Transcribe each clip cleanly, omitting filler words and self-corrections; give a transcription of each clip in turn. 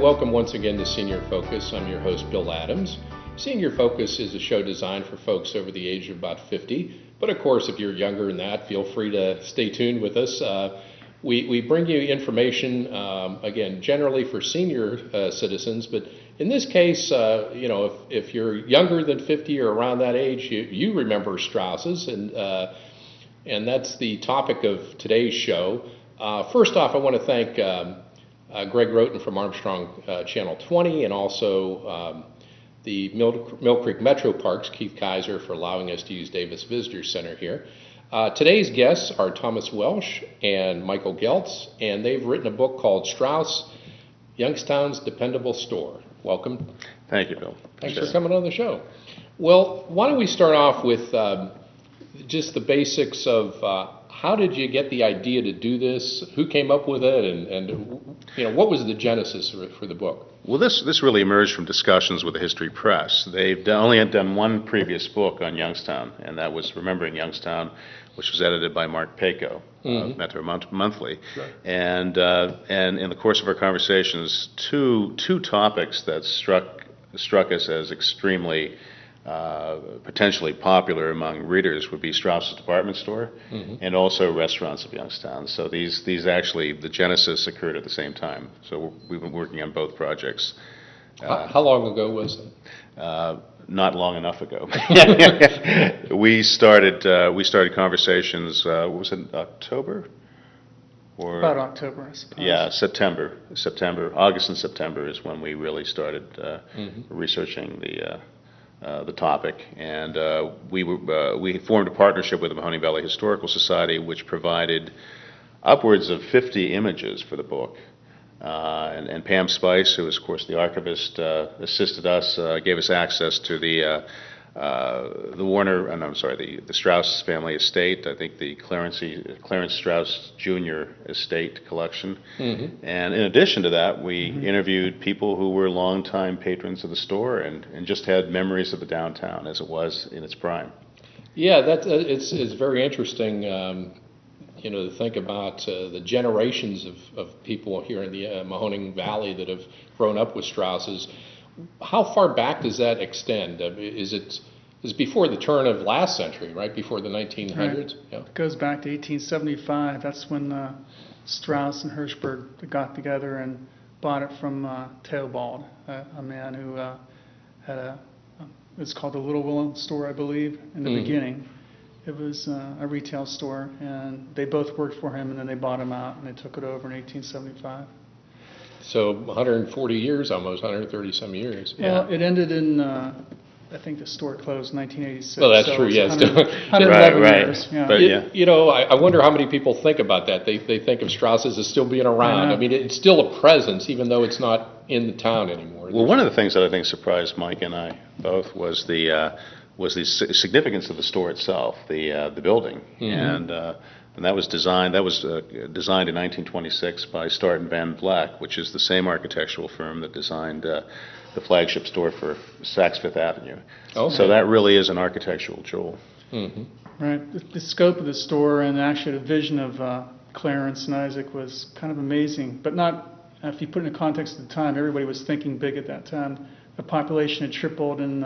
welcome once again to Senior Focus. I'm your host, Bill Adams. Senior Focus is a show designed for folks over the age of about 50. But of course, if you're younger than that, feel free to stay tuned with us. We bring you information, again, generally for senior citizens. But in this case, if you're younger than 50 or around that age, you remember Strouss's. And that's the topic of today's show. First off, I want to thank Greg Roten from Armstrong Channel 20 and also the Mill Creek Metro Parks, Keith Kaiser, for allowing us to use Davis Visitor Center here. Today's guests are Thomas Welsh and Michael Geltz, and they've written a book called Strouss, Youngstown's Dependable Store. Welcome. Thank you, Bill. Thanks for coming on the show. Well, why don't we start off with just the basics of how did you get the idea to do this? Who came up with it, and what was the genesis for the book? Well, this really emerged from discussions with the History Press. They've only done one previous book on Youngstown, and that was Remembering Youngstown, which was edited by Mark Paco, Metro Monthly. Sure. And in the course of our conversations, two topics that struck us as extremely potentially popular among readers would be Strouss's department store and also restaurants of Youngstown. So these actually, the genesis occurred at the same time. So we've been working on both projects. How long ago was it? Not long enough ago. We started conversations. Was it October? Or about October, I suppose. Yeah, September. August and September is when we really started researching the topic, and we formed a partnership with the Mahoning Valley Historical Society, which provided upwards of 50 images for the book. And Pam Spice, who is, of course, the archivist, assisted us, gave us access to the Strouss family estate. I think the Clarence Strouss Jr. estate collection. And in addition to that, we interviewed people who were longtime patrons of the store and just had memories of the downtown as it was in its prime. Yeah, it's very interesting. To think about the generations of people here in the Mahoning Valley that have grown up with Strouss's. How far back does that extend? Is it before the turn of last century, right? Before the 1900s? Right. Yeah. It goes back to 1875. That's when Strouss and Hirschberg got together and bought it from Theobald, a man who had it's called the Little Willow store, I believe, in the beginning. It was a retail store, and they both worked for him, and then they bought him out, and they took it over in 1875. So 140 years, almost 130 some years. Well, it ended in, I think the store closed in 1986. Well, that's so true, yes. 111 years. Yeah. But, I wonder how many people think about that. They think of Strouss's as still being around. I mean, it's still a presence, even though it's not in the town anymore. Well, one of the things that I think surprised Mike and I both was the significance of the store itself, the building, and that was designed. in 1926 by Start and Van Vleck, which is the same architectural firm that designed the flagship store for Saks Fifth Avenue. Okay. So that really is an architectural jewel. Right. The scope of the store and actually the vision of Clarence and Isaac was kind of amazing, but not. If you put it in the context of the time, everybody was thinking big at that time. The population had tripled in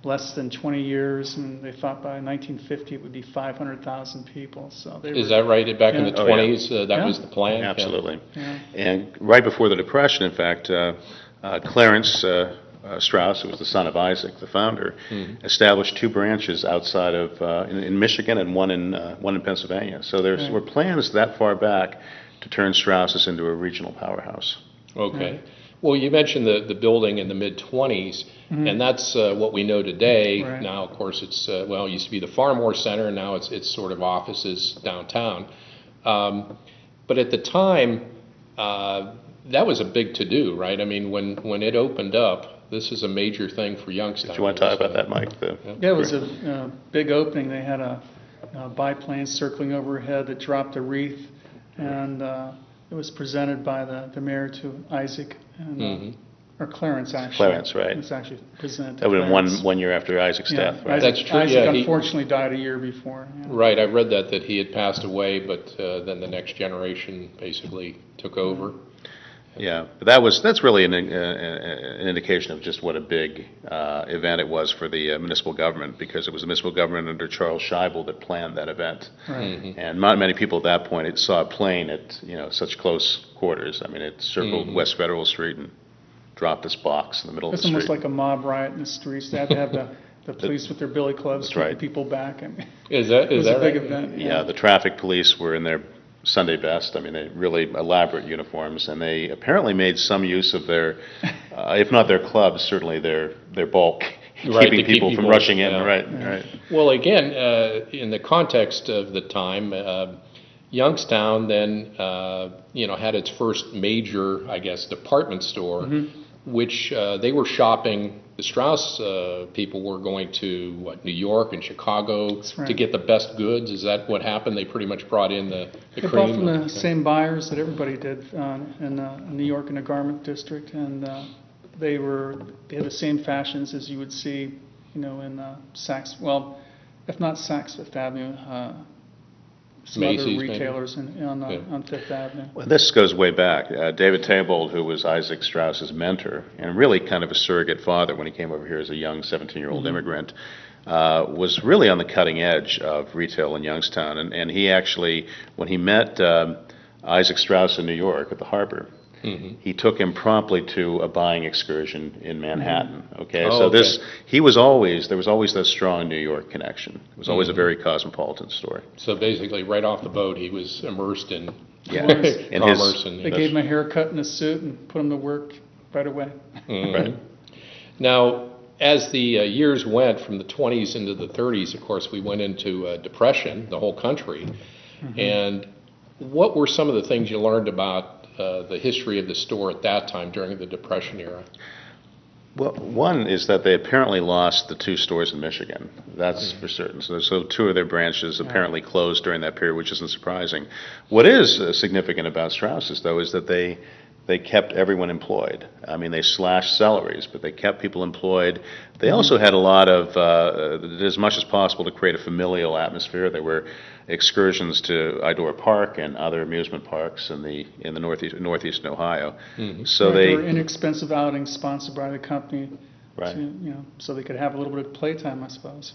less than 20 years, and they thought by 1950 it would be 500,000 people. So is that right? Back in the 20s, that was the plan? Absolutely. Yeah. And right before the Depression, in fact, Clarence Strouss, who was the son of Isaac, the founder, established two branches outside of in Michigan and one in Pennsylvania. So there were plans that far back to turn Strouss's into a regional powerhouse. Okay. Right. Well, you mentioned the building in the mid-20s, and that's what we know today. Right. Now, of course, it's it used to be the Farmore Center, and now it's sort of offices downtown. But at the time, that was a big to-do, right? I mean, when it opened up, this is a major thing for Youngstown. Do you want to talk about that, Mike? Yeah, it was a big opening. They had a biplane circling overhead that dropped a wreath, and it was presented by the mayor to Isaac, and, or Clarence, actually. Clarence, right. It was actually presented to That would have Clarence. been one year after Isaac's death, right? That's true. Isaac unfortunately died a year before. Yeah. Right, I read that he had passed away, but then the next generation basically took over. Yeah, but that's really an indication of just what a big event it was for the municipal government, because it was the municipal government under Charles Scheibel that planned that event. Right. And not many people at that point saw a plane at such close quarters. I mean, it circled West Federal Street and dropped this box in the middle of It's the street. almost like a mob riot in the streets. They had to have the police with their billy clubs keeping people back. I mean, Is that it was a big right? event. Yeah, the traffic police were in their Sunday best. I mean, they really elaborate uniforms, and they apparently made some use of their, if not their clubs, certainly their bulk, Right, keeping to keep people from people, rushing in. yeah. Right. Well, again, in the context of the time, Youngstown then, had its first major, I guess, department store, which they were shopping. The Strouss people were going to New York and Chicago to get the best goods. Is that what happened? They pretty much brought in the They cream. bought from the same buyers that everybody did in New York in the garment district, and they had the same fashions as you would see, in Saks. Well, if not Saks Fifth Avenue, some Macy's, other maybe? retailers on Fifth Avenue. Well, this goes way back. David Tabold, who was Isaac Strauss's mentor and really kind of a surrogate father when he came over here as a young 17-year-old immigrant, was really on the cutting edge of retail in Youngstown. And he actually, when he met Isaac Strauss in New York at the harbor, he took him promptly to a buying excursion in Manhattan. Okay, Oh, so okay. there was always that strong New York connection. It was always a very cosmopolitan story. So basically, right off the boat, he was immersed in Yeah, and commerce. They gave him a haircut and a suit and put him to work right away. Right. Now, as the years went from the 20s into the 30s, of course, we went into depression, the whole country. And what were some of the things you learned about the history of the store at that time during the Depression era? Well, one is that they apparently lost the two stores in Michigan. That's for certain. So two of their branches apparently closed during that period, which isn't surprising. What is significant about Strauss's, though, is that they kept everyone employed. I mean, they slashed salaries, but they kept people employed. They also had a lot of, did as much as possible to create a familial atmosphere. There were excursions to Idora Park and other amusement parks in the northeastern Ohio. So There were inexpensive outings sponsored by the company, Right. so they could have a little bit of playtime, I suppose.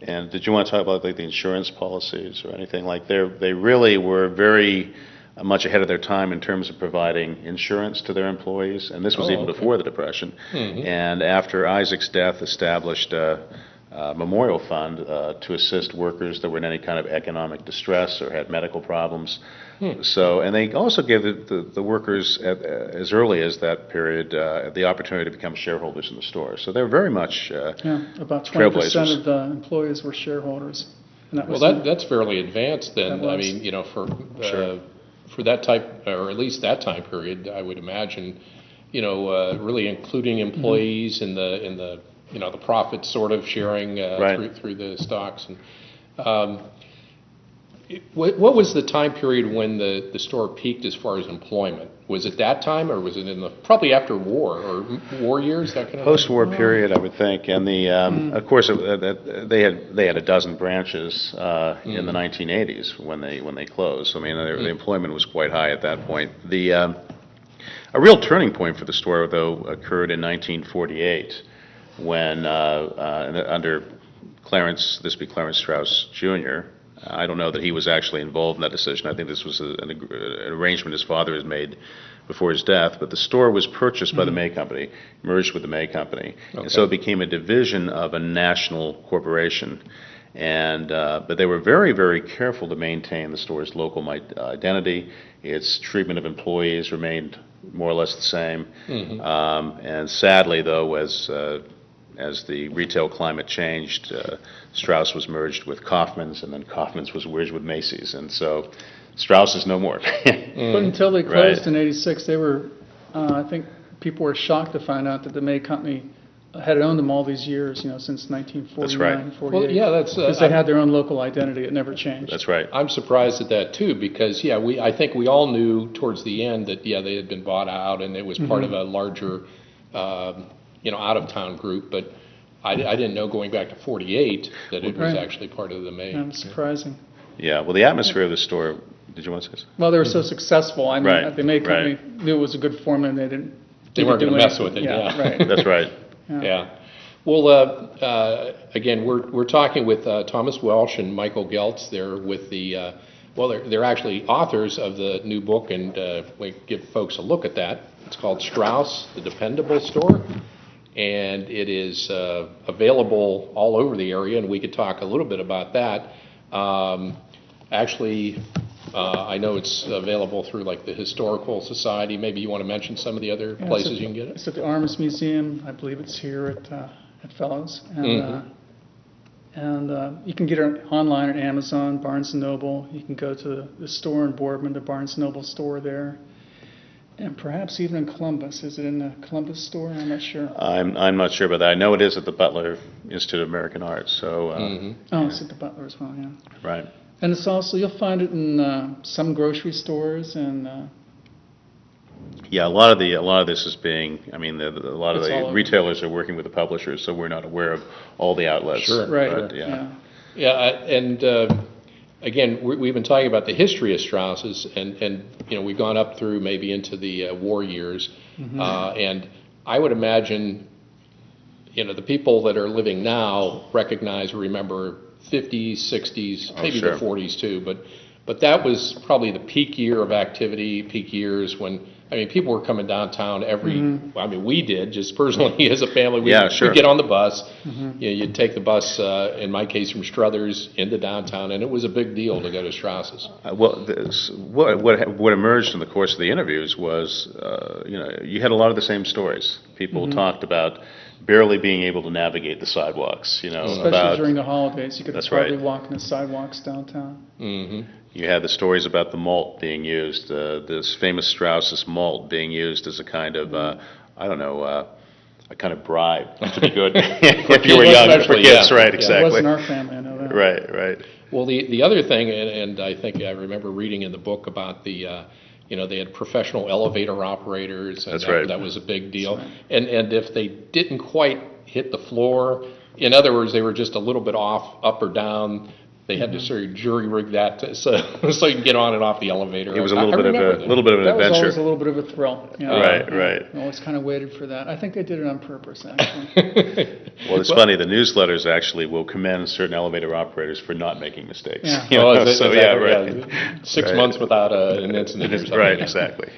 And did you want to talk about like the insurance policies or anything like they really were very much ahead of their time in terms of providing insurance to their employees, and this was even before the Depression. And after Isaac's death, established a memorial fund to assist workers that were in any kind of economic distress or had medical problems. So, and they also gave the workers as early as that period the opportunity to become shareholders in the store. So they're very much About 20% trailblazers. of the employees were shareholders. And that was Well, that's fairly advanced then. That I was. mean, Sure. for that type, or at least that time period, I would imagine, really including employees in the the profit sort of sharing Right. through the stocks. And what was the time period when the store peaked as far as employment? Was it that time, or was it probably after war or war years, that kind of post-war period, I would think, and of course they had a dozen branches in the 1980s when they closed. So, I mean, the employment was quite high at that point. A real turning point for the store, though, occurred in 1948 when under Clarence Strauss Jr. I don't know that he was actually involved in that decision. I think this was an arrangement his father had made before his death. But the store was purchased by the May Company, merged with the May Company, and so it became a division of a national corporation. And but they were very, very careful to maintain the store's local identity. Its treatment of employees remained more or less the same. And sadly, though, as the retail climate changed, Strauss was merged with Kaufman's, and then Kaufman's was merged with Macy's, and so Strauss is no more. But until they closed in '86, they were. I think people were shocked to find out that the May Company had owned them all these years, since 1949, That's right. 48. Well, yeah, that's because they had their own local identity. It never changed. That's right. I'm surprised at that too, because I think we all knew towards the end that they had been bought out and it was part of a larger out-of-town group, but I didn't know going back to 48 that it was actually part of the May. Surprising. Yeah, well, the atmosphere of the store Did you want to say something? Well, they were so successful. I mean, Right, the maid company right. knew it was a good formula, and they didn't. They weren't do going to mess anything. with it. Yeah. Right. That's right. Yeah. Well, again, we're talking with Thomas Welsh and Michael Geltz. They're with the they're actually authors of the new book, and we give folks a look at that. It's called Strouss, the Dependable Store, and it is available all over the area, and we could talk a little bit about that. Actually, I know it's available through like the Historical Society. Maybe you want to mention some of the other places you can get it? It's at the Arms Museum. I believe it's here at Fellows. And, and you can get it online at Amazon, Barnes & Noble. You can go to the store in Boardman, the Barnes & Noble store there. And perhaps even in Columbus. Is it in the Columbus store? I'm not sure. I'm not sure about that. I know it is at the Butler Institute of American Art. So. Oh, it's at the Butler as well. Yeah. Right. And it's also, you'll find it in some grocery stores and. Yeah, a lot of this is being. I mean, a lot of It's all the over. retailers are working with the publishers, so we're not aware of all the outlets. Sure. Right. But, yeah. And again, we've been talking about the history of Strauss's, and we've gone up through maybe into the war years, and I would imagine, the people that are living now recognize or remember 50s, 60s, maybe sure. the 40s too, but that was probably the peak year of activity, peak years when. I mean, people were coming downtown well, I mean, we did, just personally as a family. Sure. We'd get on the bus. You'd take the bus, in my case, from Struthers into downtown, and it was a big deal to go to Strauss's. What emerged in the course of the interviews was, you had a lot of the same stories. People talked about barely being able to navigate the sidewalks. Especially during the holidays, you could That's hardly right. walk in the sidewalks downtown. You had the stories about the malt being used, this famous Strauss's malt being used as a kind of, a kind of bribe to be good if you were young, for kids, right? It Exactly. wasn't our family, I know that. Right. Well, the other thing, and I think I remember reading in the book about the, they had professional elevator operators, and That's right. that was a big deal. That's And if they didn't quite hit the floor, in other words, they were just a little bit off, up or down. They had to sort of jury rig that so you can get on and off the elevator. It was a little bit of an That was adventure. always a little bit of a thrill. Right. I always kind of waited for that. I think they did it on purpose, actually. Well, it's funny. The newsletters actually will commend certain elevator operators for not making mistakes. Yeah. Is that right. right? 6 months without an incident or something. Right, exactly.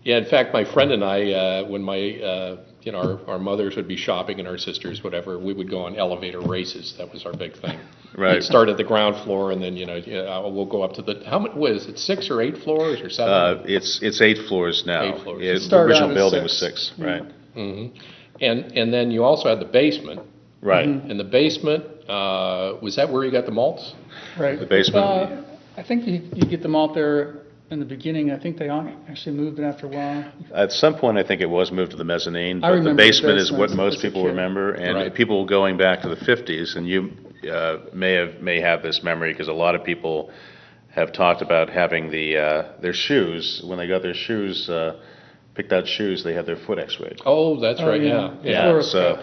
In fact, my friend and I, when my our mothers would be shopping and our sisters, whatever, we would go on elevator races. That was our big thing. Right. We'd start at the ground floor, and then we'll go up to what is it, 6 or 8 floors or 7? It's 8 floors now. 8 floors. The started original out as building 6. was 6, right? And then you also had the basement. Right. And the basement, was that where you got the malts? Right. The basement. I think you get them out there in the beginning. I think they actually moved it after a while. At some point, I think it was moved to the mezzanine, I but the remember the basement is what basement most as a people kid. remember. And Right. people going back to the 50s, and you may have this memory because a lot of people have talked about having their shoes, when they got their shoes, picked out shoes, they had their foot x-rayed. Oh, that's right, yeah. The fluoroscope.